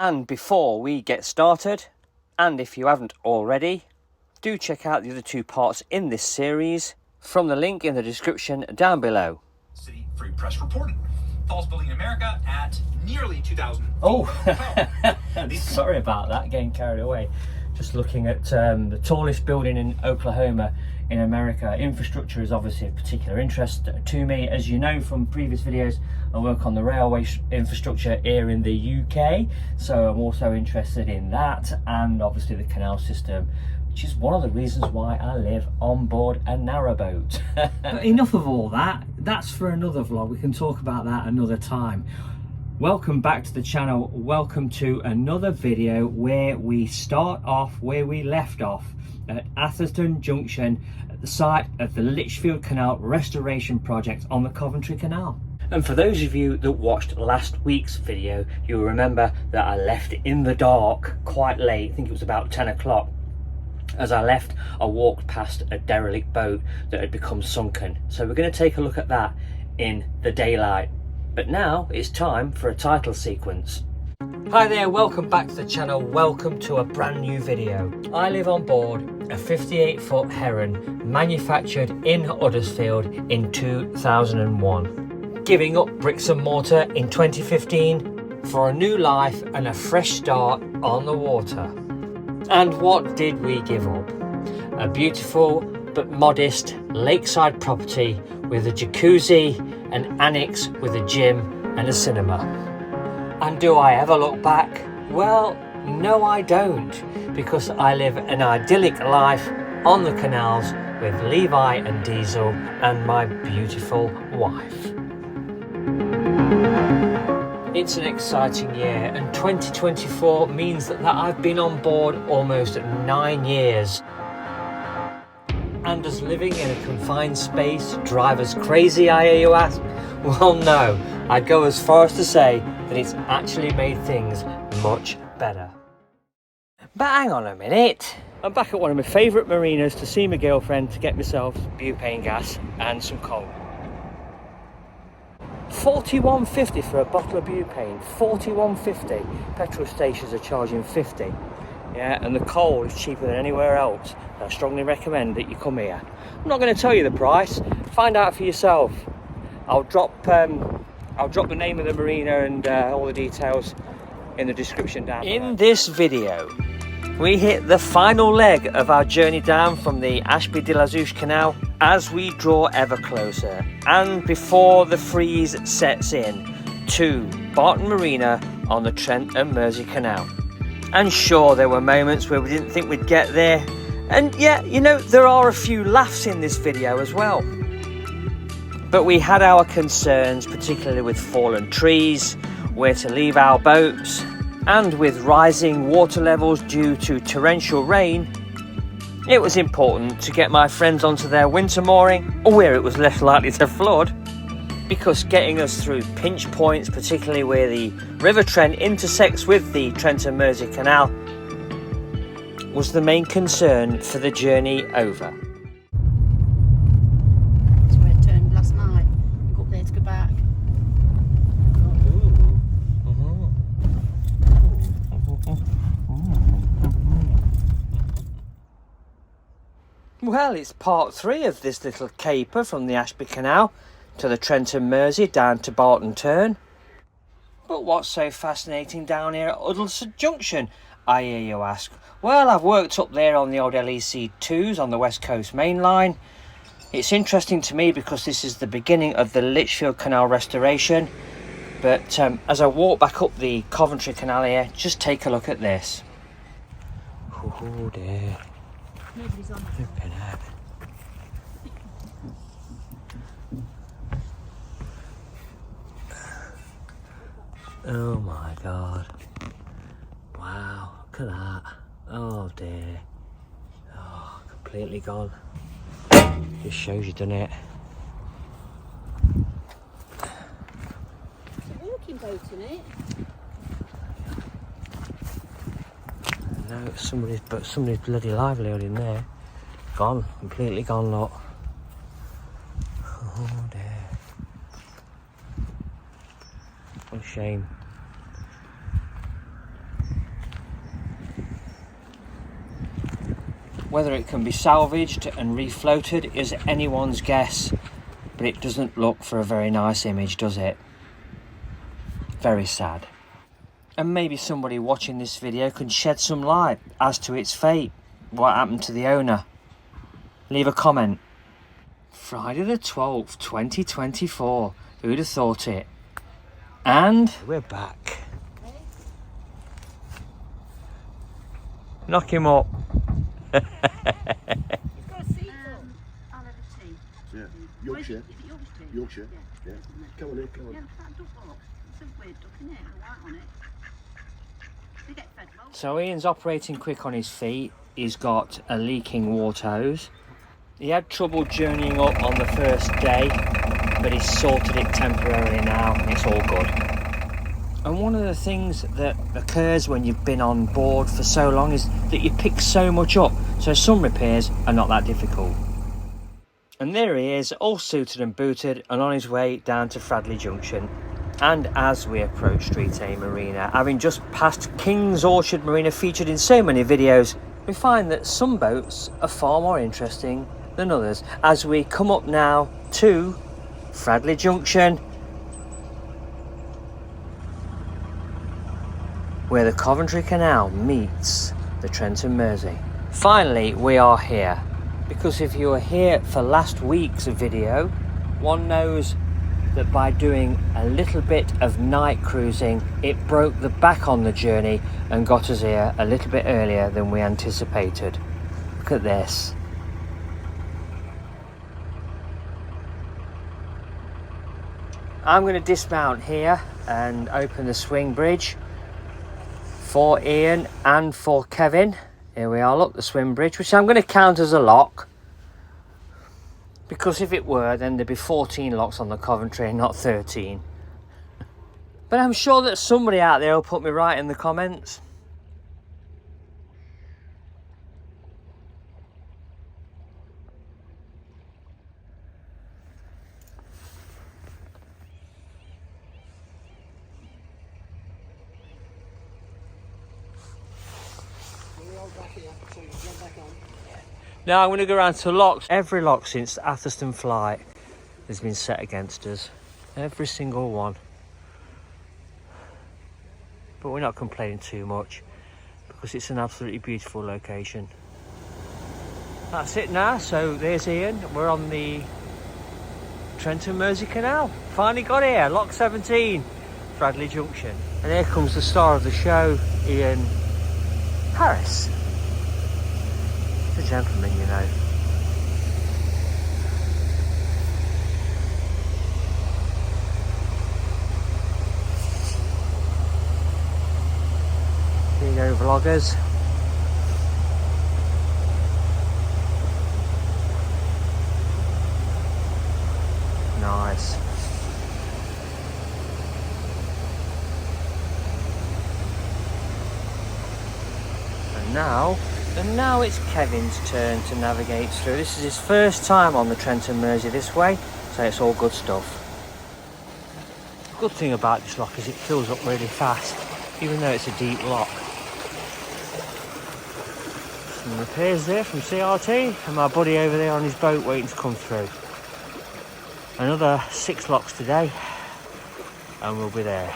And before we get started, and if you haven't already, do check out the other two parts in this series from the link in the description down below. City Free Press reported. Tallest building in America at nearly 2,000 feet. Oh, sorry about that, getting carried away. Just looking at the tallest building in Oklahoma in America. Infrastructure is obviously of particular interest to me. As you know from previous videos, I work on the railway infrastructure here in the UK, so I'm also interested in that, and obviously the canal system, which is one of the reasons why I live on board a narrowboat. But enough of all that, that's for another vlog. We can talk about that another time. Welcome back to the channel. Welcome to another video where we start off where we left off at Atherton Junction, at the site of the Litchfield Canal restoration project on the Coventry Canal. And for those of you that watched last week's video, you'll remember that I left in the dark quite late. I think it was about 10 o'clock. As I left, I walked past a derelict boat that had become sunken. So we're going to take a look at that in the daylight. But now it's time for a title sequence. Hi there, welcome back to the channel. Welcome to a brand new video. I live on board a 58-foot Heron manufactured in Huddersfield in 2001. Giving up bricks and mortar in 2015 for a new life and a fresh start on the water. And what did we give up? A beautiful but modest lakeside property with a jacuzzi, an annex with a gym and a cinema. And do I ever look back? Well, no I don't, because I live an idyllic life on the canals with Levi and Diesel and my beautiful wife. It's an exciting year, and 2024 means that I've been on board almost 9 years. And does living in a confined space drive us crazy, I hear you ask? Well, no. I'd go as far as to say that it's actually made things much better. But hang on a minute. I'm back at one of my favourite marinas to see my girlfriend to get myself butane gas and some coal. $41.50 for a bottle of butane. $41.50. Petrol stations are charging $50. Yeah, and the coal is cheaper than anywhere else. I strongly recommend that you come here. I'm not going to tell you the price. Find out for yourself. I'll drop the name of the marina and all the details in the description down below. In this video, we hit the final leg of our journey down from the Ashby de la Zouch Canal as we draw ever closer, and before the freeze sets in, to Barton Marina on the Trent and Mersey Canal. And sure, there were moments where we didn't think we'd get there, and yeah, you know, there are a few laughs in this video as well. But we had our concerns, particularly with fallen trees, where to leave our boats, and with rising water levels due to torrential rain. It was important to get my friends onto their winter mooring, where it was less likely to flood, because getting us through pinch points, particularly where the River Trent intersects with the Trent and Mersey Canal, was the main concern for the journey over. Well, it's part 3 of this little caper from the Ashby Canal to the Trent and Mersey down to Barton Turn. But what's so fascinating down here at Alrewas Junction, I hear you ask? Well, I've worked up there on the old LEC2s on the West Coast Main Line. It's interesting to me because this is the beginning of the Litchfield Canal restoration. But as I walk back up the Coventry Canal here, just take a look at this. Oh dear. Nobody's on. Flipping heck. Oh my god. Wow, look at that. Oh dear. Oh, completely gone. Just shows you done it. It's a walking boat, isn't it? No, somebody's bloody livelihood in there. Gone, completely gone, look. Oh dear. What a shame. Whether it can be salvaged and refloated is anyone's guess, but it doesn't look for a very nice image, does it? Very sad. And maybe somebody watching this video can shed some light as to its fate. What happened to the owner? Leave a comment. Friday the 12th, 2024. Who'd have thought it? And we're back. Knock him up. He's got a seat. I'll have a tea. Yeah, Yorkshire. Is it Yorkshire tea? Yorkshire. Yeah. Yeah. Come on in, come on. Yeah, that duck box. It's a weird duck, isn't it? A white on it. They get fed well. So Ian's operating quick on his feet. He's got a leaking water hose. He had trouble journeying up on the first day, but he's sorted it temporarily now and it's all good. And one of the things that occurs when you've been on board for so long is that you pick so much up, so some repairs are not that difficult. And there he is, all suited and booted and on his way down to Fradley Junction. And as we approach Street A Marina, having just passed King's Orchard Marina featured in so many videos, we find that some boats are far more interesting than others as we come up now to Fradley Junction, where the Coventry Canal meets the Trent and Mersey. Finally, we are here, because if you were here for last week's video, one knows that by doing a little bit of night cruising, it broke the back on the journey and got us here a little bit earlier than we anticipated. Look at this. I'm going to dismount here and open the swing bridge for Ian and for Kevin. Here we are, look, the swim bridge, which I'm going to count as a lock, because if it were, then there'd be 14 locks on the Coventry and not 13. But I'm sure that somebody out there will put me right in the comments. Now I'm going to go around to locks. Every lock since Atherstone flight has been set against us. Every single one. But we're not complaining too much because it's an absolutely beautiful location. That's it now. So there's Ian. We're on the Trent and Mersey Canal. Finally got here. Lock 17, Fradley Junction. And here comes the star of the show, Ian Harris. A gentleman, you know. Here you go, vloggers. Nice. And now it's Kevin's turn to navigate through. This is his first time on the Trent and Mersey this way, so it's all good stuff. The good thing about this lock is it fills up really fast, even though it's a deep lock. Some repairs there from CRT, and my buddy over there on his boat waiting to come through. Another 6 locks today, and we'll be there.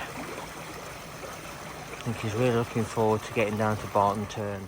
I think he's really looking forward to getting down to Barton turn.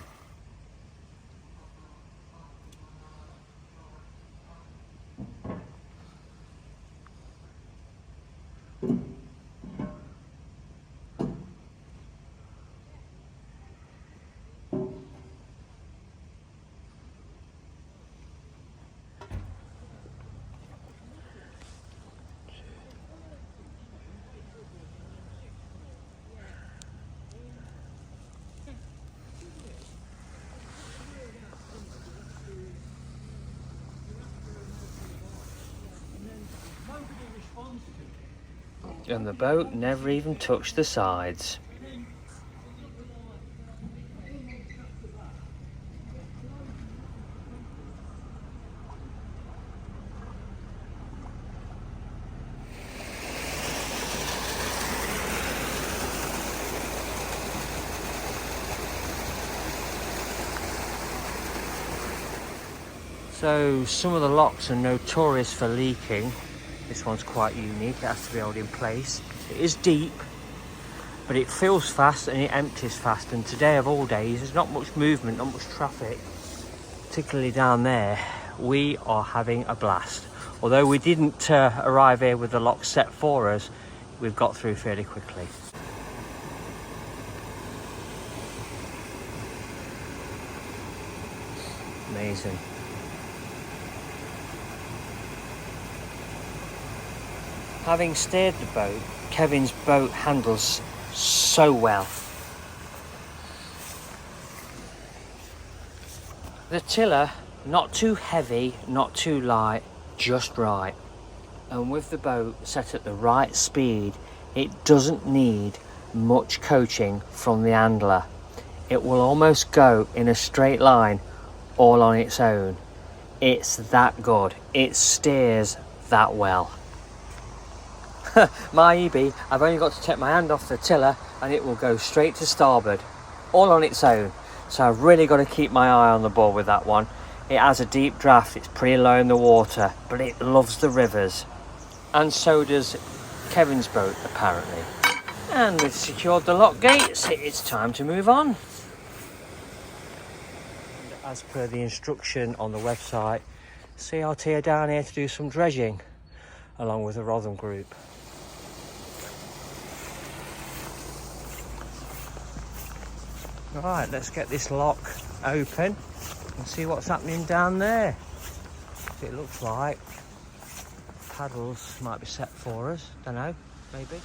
And the boat never even touched the sides. So some of the locks are notorious for leaking. This one's quite unique, it has to be held in place. It is deep, but it fills fast and it empties fast, and today of all days there's not much movement, not much traffic, particularly down there. We are having a blast. Although we didn't arrive here with the lock set for us, we've got through fairly quickly. Amazing. Having steered the boat, Kevin's boat handles so well. The tiller, not too heavy, not too light, just right. And with the boat set at the right speed, it doesn't need much coaching from the handler. It will almost go in a straight line all on its own. It's that good. It steers that well. My EB, I've only got to take my hand off the tiller and it will go straight to starboard, all on its own. So I've really got to keep my eye on the ball with that one. It has a deep draft, it's pretty low in the water, but it loves the rivers. And so does Kevin's boat, apparently. And we've secured the lock gates, it's time to move on. And as per the instruction on the website, CRT are down here to do some dredging, along with the Rotherham group. Right, let's get this lock open and see what's happening down there. It looks like paddles might be set for us, don't know, maybe.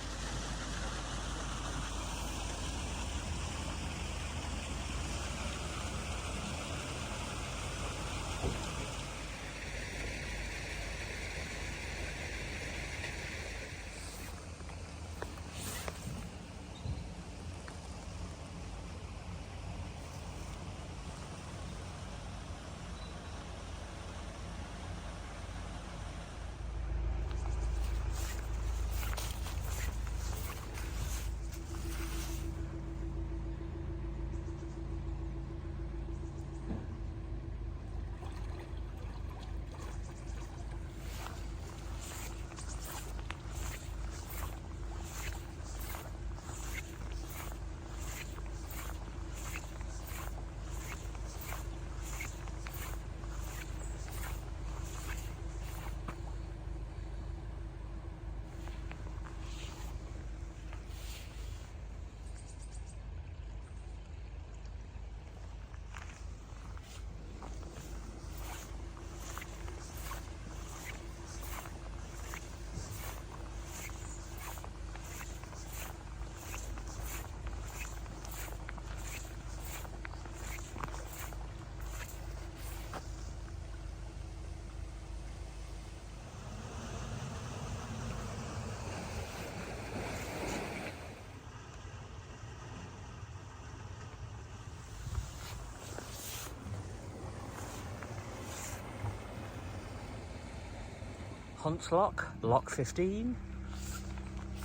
Hunt's Lock, Lock 15.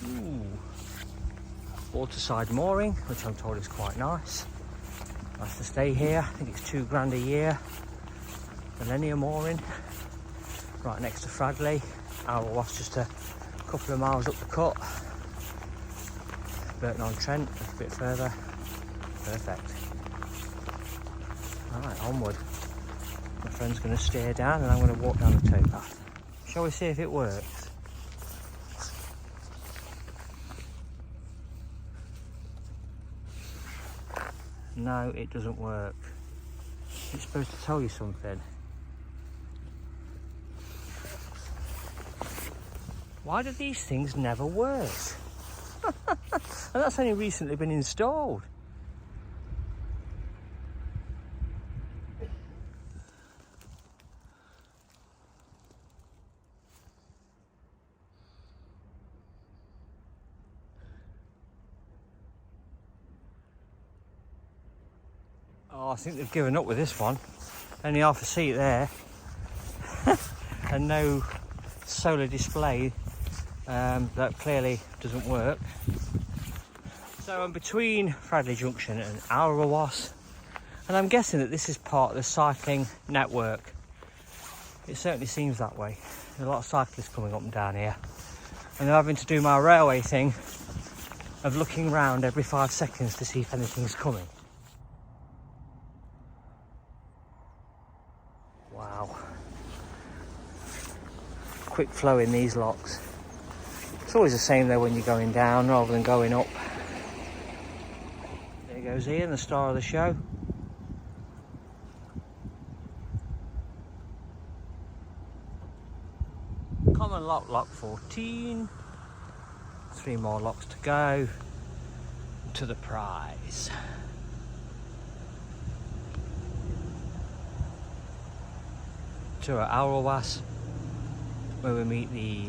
Ooh. Waterside mooring, which I'm told is quite nice. Nice to stay here. I think it's £2 a year. Millennium mooring, right next to Fradley. Alrewas just a couple of miles up the cut. Barton on Trent, a bit further. Perfect. Alright, onward. My friend's going to steer down and I'm going to walk down the towpath. Shall we see if it works? No, it doesn't work. It's supposed to tell you something. Why do these things never work? And that's only recently been installed. Oh, I think they've given up with this one. Only half a seat there. And no solar display. That clearly doesn't work. So I'm between Fradley Junction and Alrewas, and I'm guessing that this is part of the cycling network. It certainly seems that way. There's a lot of cyclists coming up and down here. And they're having to do my railway thing of looking round every 5 seconds to see if anything's coming. Wow. Quick flow in these locks. It's always the same though when you're going down rather than going up. There goes Ian, the star of the show. Common lock, lock 14. 3 more locks to go to the prize. To Alrewas, where we meet the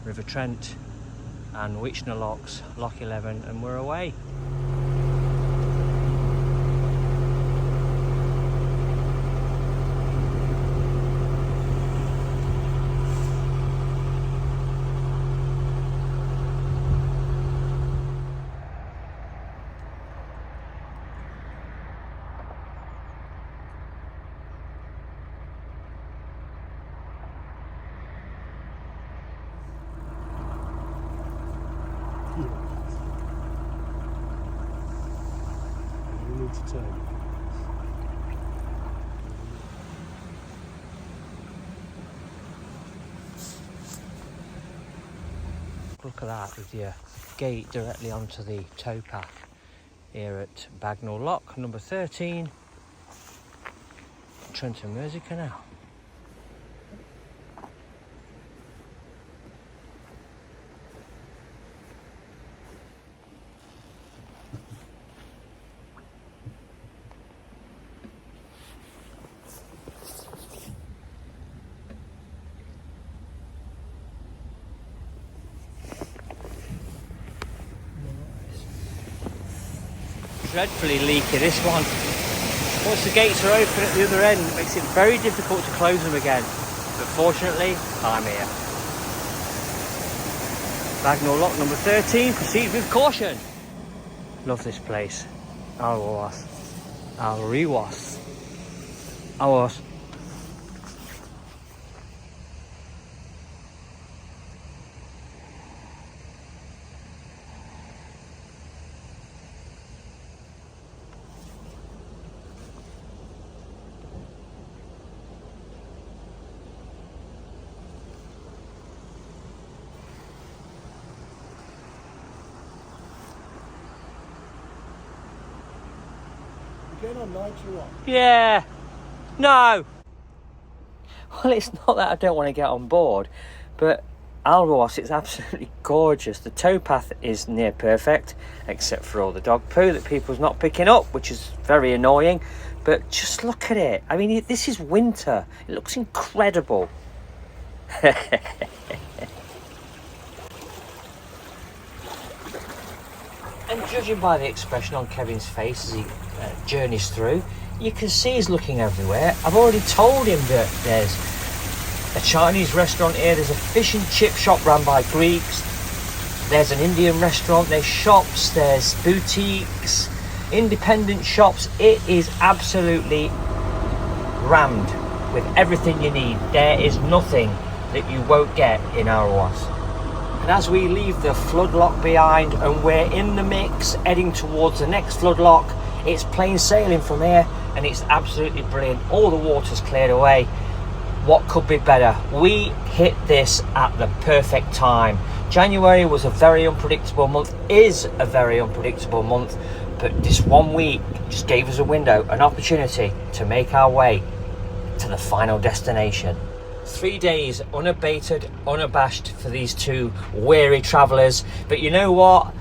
River Trent and Witchner locks, lock 11, and we're away. You need to turn. Look at that, with your gate directly onto the towpath here at Bagnall Lock, number 13, Trent and Mersey Canal. Dreadfully leaky, this one. Once the gates are open at the other end, it makes it very difficult to close them again. But fortunately, I'm here. Bagnall Lock number 13, proceed with caution. Love this place. Alrewas. Alrewas. Alrewas. Again on night or what? Yeah. No. Well, it's not that I don't want to get on board, but Alrewas, it's absolutely gorgeous. The towpath is near perfect, except for all the dog poo that people's not picking up, which is very annoying. But just look at it. I mean, this is winter. It looks incredible. And judging by the expression on Kevin's face as he journeys through, you can see he's looking everywhere. I've already told him that there's a Chinese restaurant here, there's a fish and chip shop run by Greeks, there's an Indian restaurant, there's shops, there's boutiques, independent shops. It is absolutely rammed with everything you need. There is nothing that you won't get in Alrewas. And as we leave the floodlock behind and we're in the mix heading towards the next floodlock, it's plain sailing from here and it's absolutely brilliant. All the water's cleared away. What could be better? We hit this at the perfect time. January was a very unpredictable month, is a very unpredictable month, but this 1 week just gave us a window, an opportunity to make our way to the final destination. 3 days unabated, unabashed for these two weary travellers. But you know what?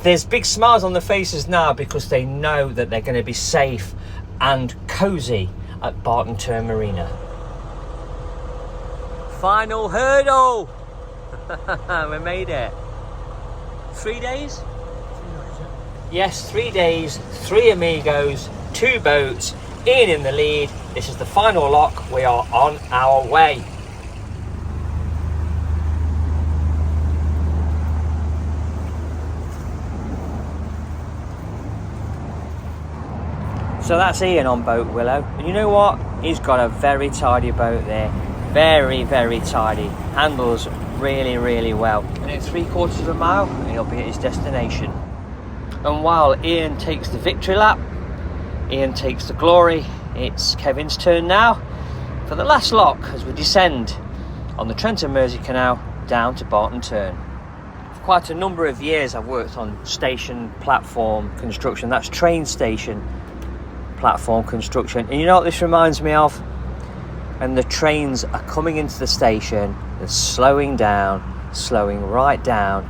There's big smiles on their faces now because they know that they're going to be safe and cosy at Barton Turn Marina. Final hurdle! We made it. 3 days? Yes, 3 days, 3 amigos, 2 boats, Ian in the lead. This is the final lock. We are on our way. So that's Ian on boat Willow, and you know what? He's got a very tidy boat there. Very, very tidy. Handles really, really well. And in 3/4 of a mile, he'll be at his destination. And while Ian takes the victory lap, Ian takes the glory, it's Kevin's turn now for the last lock as we descend on the Trent and Mersey Canal down to Barton Turn. For quite a number of years I've worked on station platform construction. That's train station platform construction. And you know what this reminds me of? And the trains are coming into the station, they're slowing down, slowing right down.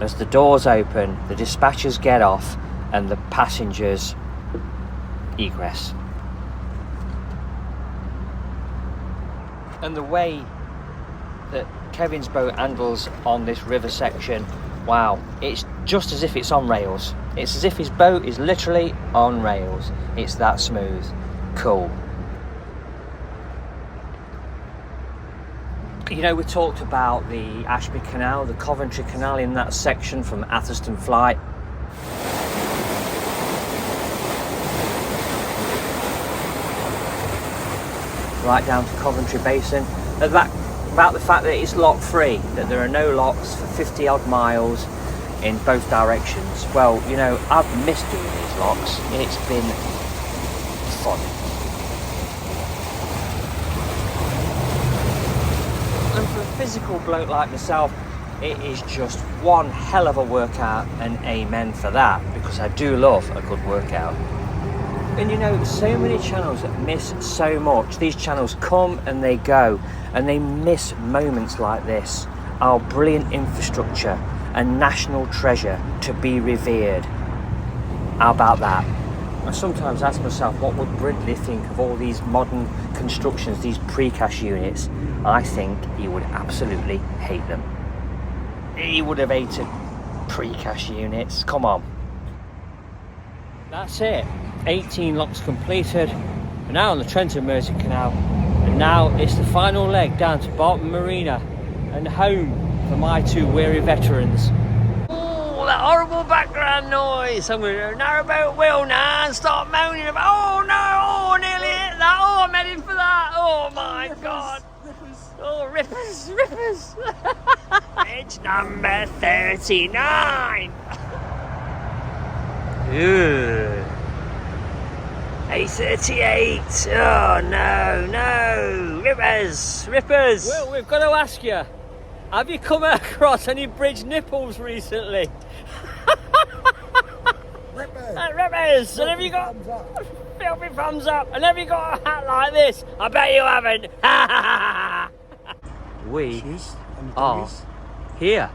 As the doors open, the dispatchers get off and the passengers egress. And the way that Kevin's boat handles on this river section, wow, it's just as if it's on rails. It's as if his boat is literally on rails. It's that smooth. Cool. You know, we talked about the Ashby Canal, the Coventry Canal in that section from Atherstone Flight. Right down to Coventry Basin. About the fact that it's lock free, that there are no locks for 50 odd miles in both directions. Well, you know, I've missed doing these locks. It's been fun. And for a physical bloke like myself, it is just one hell of a workout, and amen for that, because I do love a good workout. And you know, so many channels that miss so much. These channels come and they go, and they miss moments like this. Our brilliant infrastructure, a national treasure to be revered. How about that? I sometimes ask myself, what would Fradley think of all these modern constructions, these precast units? I think he would absolutely hate them. He would have hated precast units. Come on. That's it. 18 locks completed. We're now on the Trent and Mersey Canal. And now it's the final leg down to Barton Marina and home for my two weary veterans. Oh, that horrible background noise. I'm going to narrowboat wheel now and start moaning about, oh no, oh, nearly hit that, oh, I'm heading for that, oh my God. Oh, rippers. Bridge number 39. Ugh. A38. Oh, no. Rippers. Well, we've got to ask you, have you come across any bridge nipples recently? Rippers. And have you got... Filthy thumbs up. And have you got a hat like this? I bet you haven't. We are here.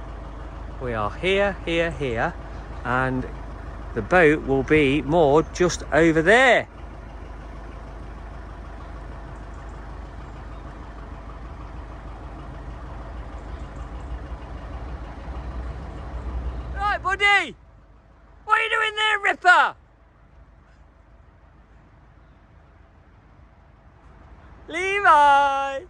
We are here. And the boat will be moored just over there. Right, buddy. What are you doing there, Ripper? Levi!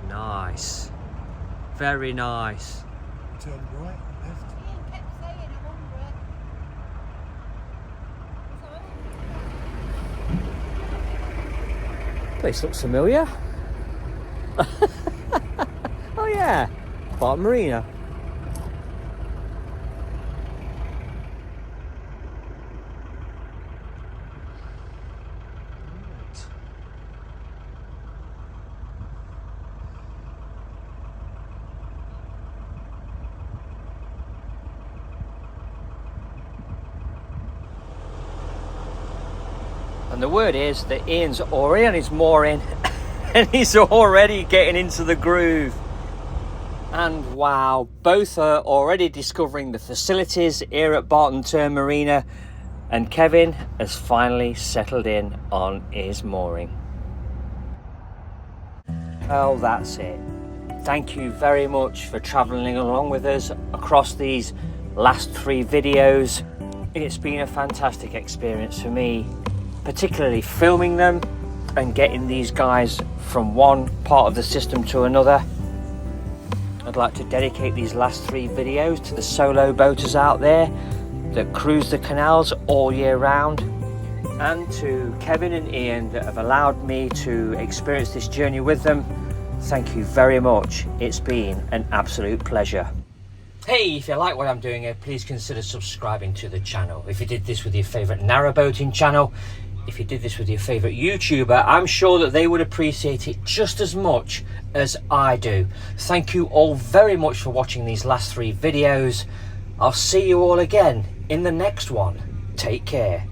Nice. Very nice. Turn right, left. Ian kept saying, I wonder. Place looks familiar. Oh yeah, Barton Marina. And the word is that Ian's already on his mooring and he's already getting into the groove. And wow, both are already discovering the facilities here at Barton Turn Marina, and Kevin has finally settled in on his mooring. Well, that's it. Thank you very much for travelling along with us across these last 3 videos. It's been a fantastic experience for me, particularly filming them and getting these guys from one part of the system to another. I'd like to dedicate these last 3 videos to the solo boaters out there that cruise the canals all year round, and to Kevin and Ian that have allowed me to experience this journey with them. Thank you very much. It's been an absolute pleasure. Hey, if you like what I'm doing here, please consider subscribing to the channel. If you did this with your favourite narrowboating channel, if you did this with your favourite YouTuber, I'm sure that they would appreciate it just as much as I do. Thank you all very much for watching these last 3 videos. I'll see you all again in the next one. Take care.